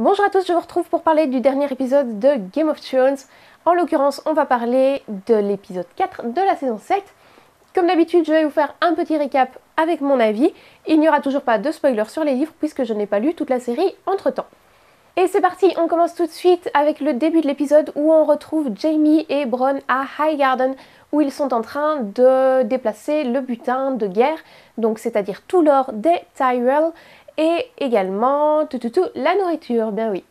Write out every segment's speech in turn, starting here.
Bonjour à tous, je vous retrouve pour parler du dernier épisode de Game of Thrones. En l'occurrence, on va parler de l'épisode 4 de la saison 7. Comme d'habitude, je vais vous faire un petit récap avec mon avis. Il n'y aura toujours pas de spoiler sur les livres puisque je n'ai pas lu toute la série entre-temps. Et c'est parti, on commence tout de suite avec le début de l'épisode où on retrouve Jaime et Bronn à Highgarden où ils sont en train de déplacer le butin de guerre, donc c'est-à-dire tout l'or des Tyrell et également la nourriture, bien oui.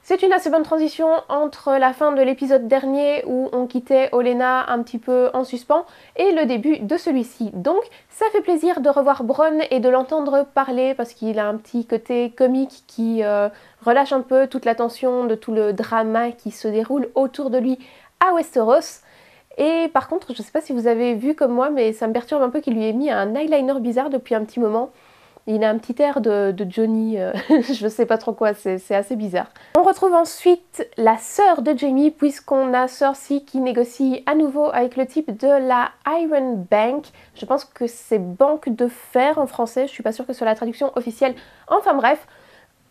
C'est une assez bonne transition entre la fin de l'épisode dernier où on quittait Olenna un petit peu en suspens et le début de celui-ci. Donc ça fait plaisir de revoir Bronn et de l'entendre parler parce qu'il a un petit côté comique qui relâche un peu toute la tension de tout le drama qui se déroule autour de lui à Westeros. Et par contre, je sais pas si vous avez vu comme moi, mais ça me perturbe un peu qu'il lui ait mis un eyeliner bizarre depuis un petit moment. Il a un petit air de Johnny, je sais pas trop quoi, c'est assez bizarre. On retrouve ensuite la sœur de Jaime, puisqu'on a Cersei qui négocie à nouveau avec le type de la Iron Bank. Je pense que c'est banque de fer en français, je suis pas sûre que ce soit la traduction officielle. Enfin bref,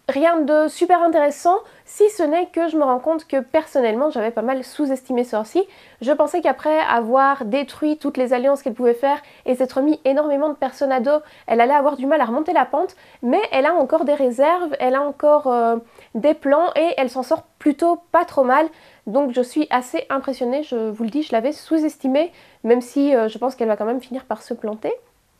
rien de super intéressant, si ce n'est que je me rends compte que personnellement j'avais pas mal sous-estimé Cersei. Je pensais qu'après avoir détruit toutes les alliances qu'elle pouvait faire et s'être mis énormément de personnes à dos, elle allait avoir du mal à remonter la pente, mais elle a encore des réserves, elle a encore des plans et elle s'en sort plutôt pas trop mal. Donc je suis assez impressionnée, je vous le dis, je l'avais sous-estimée, même si je pense qu'elle va quand même finir par se planter.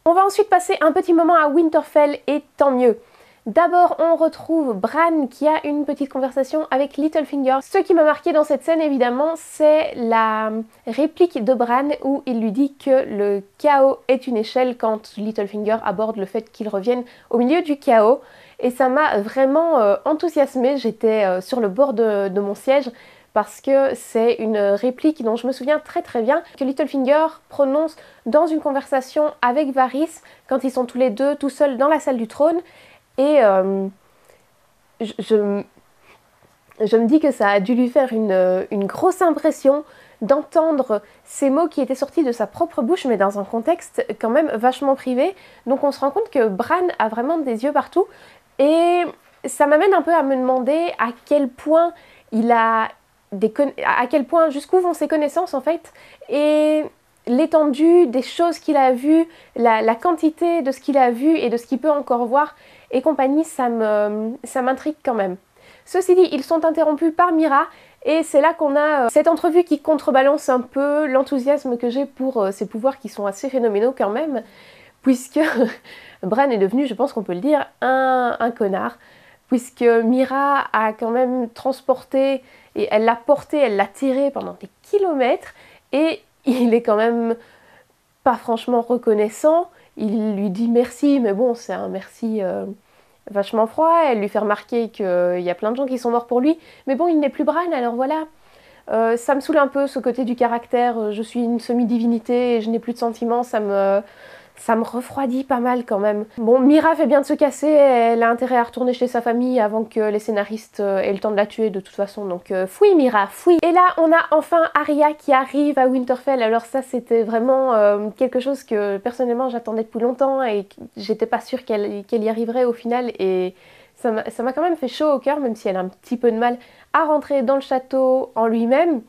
On va ensuite passer un petit moment à Winterfell et tant mieux. D'abord, on retrouve Bran qui a une petite conversation avec Littlefinger. Ce qui m'a marqué dans cette scène, évidemment, c'est la réplique de Bran où il lui dit que le chaos est une échelle quand Littlefinger aborde le fait qu'il revienne au milieu du chaos. Et ça m'a vraiment enthousiasmée, j'étais sur le bord de mon siège parce que c'est une réplique dont je me souviens très très bien que Littlefinger prononce dans une conversation avec Varys quand ils sont tous les deux tout seuls dans la salle du trône. Et je me dis que ça a dû lui faire une grosse impression d'entendre ces mots qui étaient sortis de sa propre bouche, mais dans un contexte quand même vachement privé. Donc on se rend compte que Bran a vraiment des yeux partout. Et ça m'amène un peu à me demander à quel point jusqu'où vont ses connaissances en fait, et l'étendue des choses qu'il a vues, la quantité de ce qu'il a vu et de ce qu'il peut encore voir et compagnie, ça m'intrigue quand même. Ceci dit, ils sont interrompus par Myra et c'est là qu'on a cette entrevue qui contrebalance un peu l'enthousiasme que j'ai pour ces pouvoirs qui sont assez phénoménaux quand même, puisque Bran est devenu, je pense qu'on peut le dire, un connard, puisque Myra a quand même transporté et elle l'a porté, elle l'a tiré pendant des kilomètres et il est quand même pas franchement reconnaissant. Il lui dit merci, mais bon, c'est un merci vachement froid. Elle lui fait remarquer qu'il y a plein de gens qui sont morts pour lui. Mais bon, il n'est plus Bran, alors voilà. Ça me saoule un peu ce côté du caractère. Je suis une semi-divinité et je n'ai plus de sentiments. Ça me refroidit pas mal quand même. Bon, Myra fait bien de se casser, elle a intérêt à retourner chez sa famille avant que les scénaristes aient le temps de la tuer de toute façon, donc fouille Myra, fouille. Et là, on a enfin Arya qui arrive à Winterfell, alors ça c'était vraiment quelque chose que personnellement j'attendais depuis longtemps et j'étais pas sûre qu'elle y arriverait au final, et ça m'a quand même fait chaud au cœur, même si elle a un petit peu de mal à rentrer dans le château en lui-même.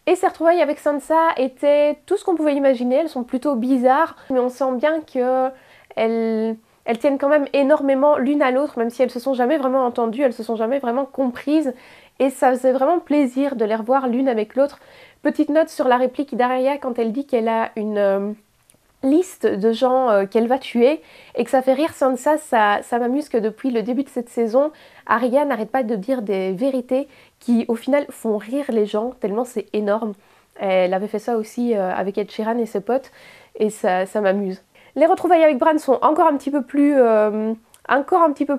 Et ses retrouvailles avec Sansa étaient tout ce qu'on pouvait imaginer, elles sont plutôt bizarres, mais on sent bien qu'elles tiennent quand même énormément l'une à l'autre, même si elles se sont jamais vraiment entendues, elles se sont jamais vraiment comprises, et ça faisait vraiment plaisir de les revoir l'une avec l'autre. Petite note sur la réplique d'Arya quand elle dit qu'elle a une liste de gens qu'elle va tuer et que ça fait rire Sansa, ça m'amuse que depuis le début de cette saison, Arya n'arrête pas de dire des vérités qui au final font rire les gens, tellement c'est énorme. Elle avait fait ça aussi avec Ed Sheeran et ses potes, et ça m'amuse. Les retrouvailles avec Bran sont encore un petit peu plus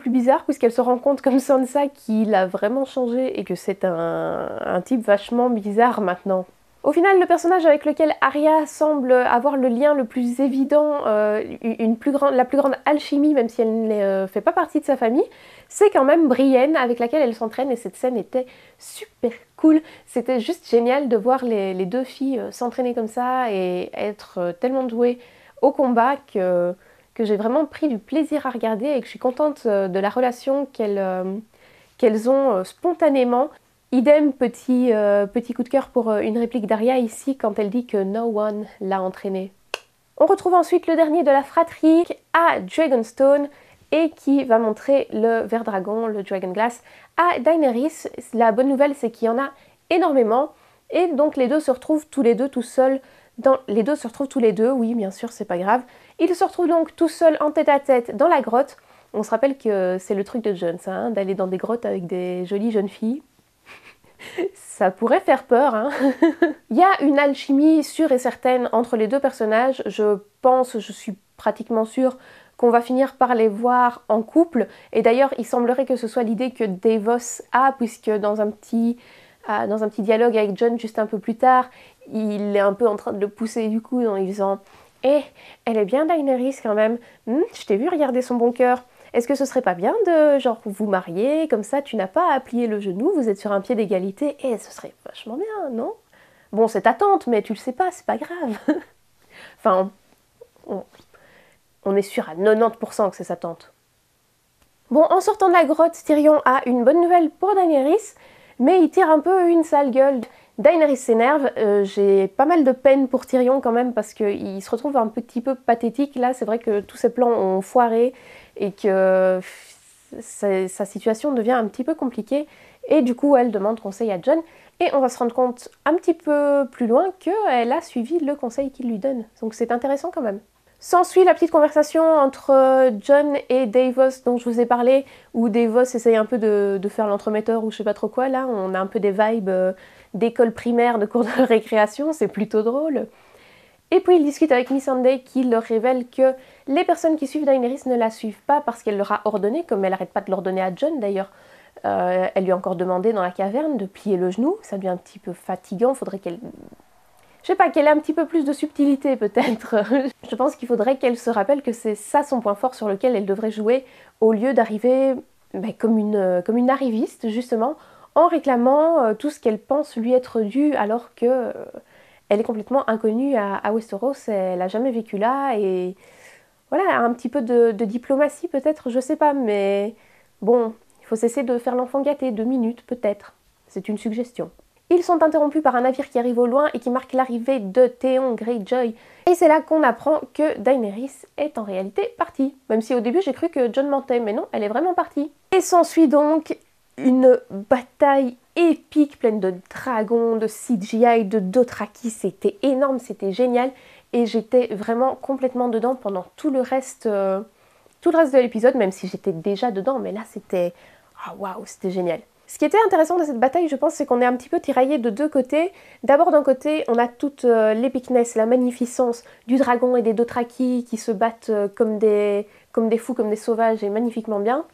bizarres, puisqu'elle se rend compte comme Sansa qu'il a vraiment changé et que c'est un type vachement bizarre maintenant. Au final, le personnage avec lequel Arya semble avoir le lien le plus évident, la plus grande alchimie, même si elle ne fait pas partie de sa famille, c'est quand même Brienne, avec laquelle elle s'entraîne, et cette scène était super cool. C'était juste génial de voir les deux filles s'entraîner comme ça et être tellement douées au combat que j'ai vraiment pris du plaisir à regarder et que je suis contente de la relation qu'elles qu'elles ont spontanément. Idem, petit coup de cœur pour une réplique d'Arya ici quand elle dit que no one l'a entraînée. On retrouve ensuite le dernier de la fratrie à Dragonstone et qui va montrer le ver dragon, le Dragon Glass, à Daenerys. La bonne nouvelle, c'est qu'il y en a énormément et donc les deux se retrouvent tous les deux tout seuls. Les deux se retrouvent tous les deux, oui bien sûr c'est pas grave. Ils se retrouvent donc tout seuls en tête à tête dans la grotte. On se rappelle que c'est le truc de Jon, ça, hein, d'aller dans des grottes avec des jolies jeunes filles. Ça pourrait faire peur, hein. Il y a une alchimie sûre et certaine entre les deux personnages. Je suis pratiquement sûre qu'on va finir par les voir en couple. Et d'ailleurs, il semblerait que ce soit l'idée que Davos a, puisque dans un petit dialogue avec Jon juste un peu plus tard, il est un peu en train de le pousser du coup en lui disant « Eh, elle est bien Daenerys quand même, je t'ai vu regarder son bon cœur. Est-ce que ce serait pas bien de, genre, vous marier, comme ça tu n'as pas à plier le genou, vous êtes sur un pied d'égalité, et ce serait vachement bien, non? Bon, c'est ta tante, mais tu le sais pas, c'est pas grave. » Enfin, on est sûr à 90% que c'est sa tante. Bon, en sortant de la grotte, Tyrion a une bonne nouvelle pour Daenerys, mais il tire un peu une sale gueule. Daenerys s'énerve, j'ai pas mal de peine pour Tyrion quand même parce qu'il se retrouve un petit peu pathétique. Là, c'est vrai que tous ses plans ont foiré et que sa situation devient un petit peu compliquée. Et du coup, elle demande conseil à Jon. Et on va se rendre compte un petit peu plus loin qu'elle a suivi le conseil qu'il lui donne. Donc c'est intéressant quand même. S'ensuit la petite conversation entre Jon et Davos dont je vous ai parlé, où Davos essaye un peu de faire l'entremetteur ou je sais pas trop quoi. Là, on a un peu des vibes d'école primaire, de cours de récréation, c'est plutôt drôle. Et puis il discute avec Missandei qui leur révèle que les personnes qui suivent Daenerys ne la suivent pas parce qu'elle leur a ordonné, comme elle n'arrête pas de l'ordonner à Jon d'ailleurs. Elle lui a encore demandé dans la caverne de plier le genou, ça devient un petit peu fatigant, faudrait qu'elle... Je sais pas, qu'elle ait un petit peu plus de subtilité peut-être. Je pense qu'il faudrait qu'elle se rappelle que c'est ça son point fort sur lequel elle devrait jouer, au lieu d'arriver comme une arriviste justement, en réclamant tout ce qu'elle pense lui être dû alors que elle est complètement inconnue à Westeros, elle n'a jamais vécu là et voilà, un petit peu de diplomatie peut-être, je sais pas, mais bon, il faut cesser de faire l'enfant gâté, 2 minutes peut-être, c'est une suggestion. Ils sont interrompus par un navire qui arrive au loin et qui marque l'arrivée de Theon Greyjoy. Et c'est là qu'on apprend que Daenerys est en réalité partie. Même si au début j'ai cru que Jon mentait, mais non, elle est vraiment partie. Et s'ensuit donc une bataille épique pleine de dragons, de CGI, de Dothraki. C'était énorme, c'était génial. Et j'étais vraiment complètement dedans pendant tout le reste de l'épisode, même si j'étais déjà dedans. Mais là c'était... Ah waouh, c'était génial. Ce qui était intéressant de cette bataille, je pense, c'est qu'on est un petit peu tiraillé de deux côtés. D'abord, d'un côté, on a toute l'épicness, la magnificence du dragon et des Dothraki qui se battent comme des fous, comme des sauvages et magnifiquement bien.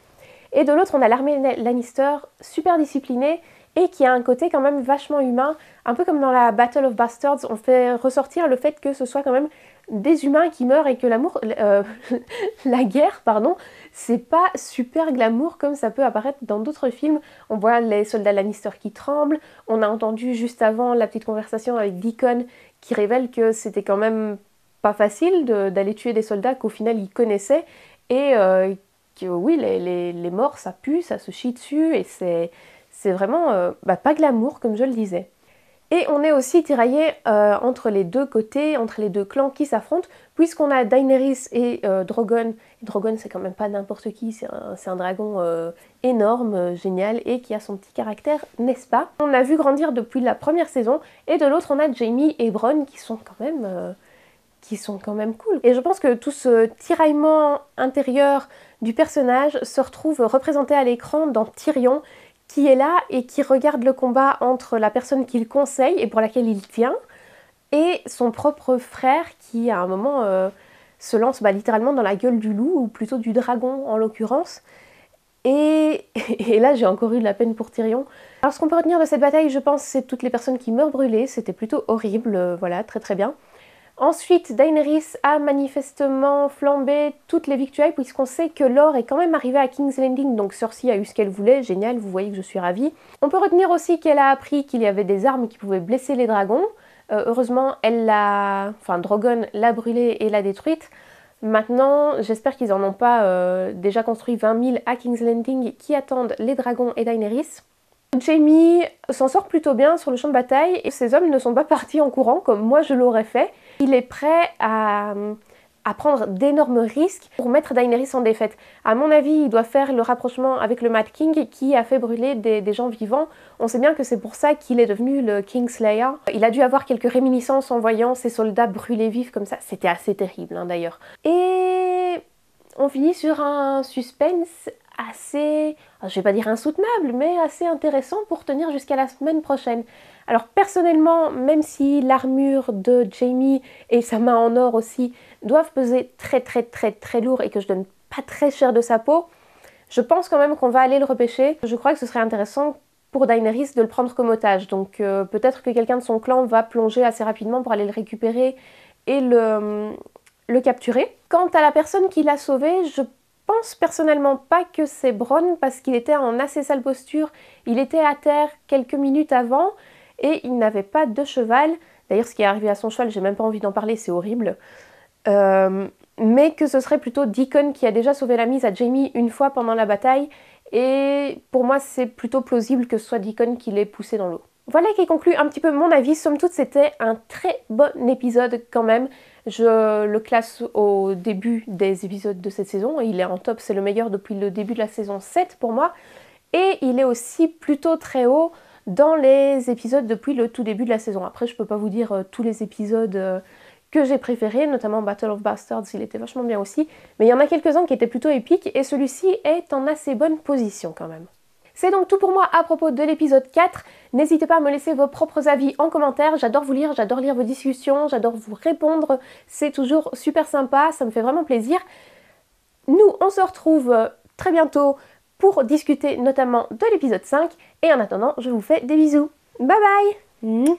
Et de l'autre, on a l'armée Lannister, super disciplinée et qui a un côté quand même vachement humain. Un peu comme dans la Battle of Bastards, on fait ressortir le fait que ce soit quand même des humains qui meurent et que la guerre, pardon, c'est pas super glamour comme ça peut apparaître dans d'autres films. On voit les soldats Lannister qui tremblent, on a entendu juste avant la petite conversation avec Deacon qui révèle que c'était quand même pas facile d'aller tuer des soldats qu'au final ils connaissaient et que oui, les morts ça pue, ça se chie dessus et c'est vraiment pas glamour comme je le disais. Et on est aussi tiraillé entre les deux côtés, entre les deux clans qui s'affrontent, puisqu'on a Daenerys et Drogon. Drogon, c'est quand même pas n'importe qui, c'est un dragon énorme, génial, et qui a son petit caractère, n'est-ce pas? On l'a vu grandir depuis la première saison, et de l'autre, on a Jaime et Bronn qui sont quand même cool. Et je pense que tout ce tiraillement intérieur du personnage se retrouve représenté à l'écran dans Tyrion, qui est là et qui regarde le combat entre la personne qu'il conseille et pour laquelle il tient, et son propre frère qui, à un moment, se lance littéralement dans la gueule du loup, ou plutôt du dragon en l'occurrence. Et là, j'ai encore eu de la peine pour Tyrion. Alors, ce qu'on peut retenir de cette bataille, je pense, c'est toutes les personnes qui meurent brûlées. C'était plutôt horrible, voilà, très très bien. Ensuite, Daenerys a manifestement flambé toutes les victuailles puisqu'on sait que l'or est quand même arrivé à King's Landing, donc Cersei a eu ce qu'elle voulait, génial, vous voyez que je suis ravie. On peut retenir aussi qu'elle a appris qu'il y avait des armes qui pouvaient blesser les dragons. Heureusement, Drogon l'a brûlée et l'a détruite. Maintenant, j'espère qu'ils en ont pas déjà construit 20 000 à King's Landing qui attendent les dragons et Daenerys. Jaime s'en sort plutôt bien sur le champ de bataille et ses hommes ne sont pas partis en courant comme moi je l'aurais fait. Il est prêt à prendre d'énormes risques pour mettre Daenerys en défaite. À mon avis, il doit faire le rapprochement avec le Mad King qui a fait brûler des gens vivants. On sait bien que c'est pour ça qu'il est devenu le Kingslayer. Il a dû avoir quelques réminiscences en voyant ses soldats brûlés vifs comme ça. C'était assez terrible hein, d'ailleurs. Et on finit sur un suspense assez, je vais pas dire insoutenable, mais assez intéressant pour tenir jusqu'à la semaine prochaine. Alors personnellement, même si l'armure de Jaime et sa main en or aussi doivent peser très lourd et que je donne pas très cher de sa peau, je pense quand même qu'on va aller le repêcher. Je crois que ce serait intéressant pour Daenerys de le prendre comme otage, donc peut-être que quelqu'un de son clan va plonger assez rapidement pour aller le récupérer et le capturer. Quant à la personne qui l'a sauvé, je pense personnellement pas que c'est Bronn parce qu'il était en assez sale posture, il était à terre quelques minutes avant et il n'avait pas de cheval. D'ailleurs ce qui est arrivé à son cheval, j'ai même pas envie d'en parler, c'est horrible. Mais que ce serait plutôt Deacon qui a déjà sauvé la mise à Jaime une fois pendant la bataille et pour moi c'est plutôt plausible que ce soit Deacon qui l'ait poussé dans l'eau. Voilà qui conclut un petit peu mon avis. Somme toute, c'était un très bon épisode quand même. Je le classe au début des épisodes de cette saison. Il est en top, c'est le meilleur depuis le début de la saison 7 pour moi. Et il est aussi plutôt très haut dans les épisodes depuis le tout début de la saison. Après, je peux pas vous dire tous les épisodes que j'ai préférés, notamment Battle of Bastards, il était vachement bien aussi. Mais il y en a quelques-uns qui étaient plutôt épiques et celui-ci est en assez bonne position quand même. C'est donc tout pour moi à propos de l'épisode 4. N'hésitez pas à me laisser vos propres avis en commentaire. J'adore vous lire, j'adore lire vos discussions, j'adore vous répondre. C'est toujours super sympa, ça me fait vraiment plaisir. Nous, on se retrouve très bientôt pour discuter notamment de l'épisode 5. Et en attendant, je vous fais des bisous. Bye bye.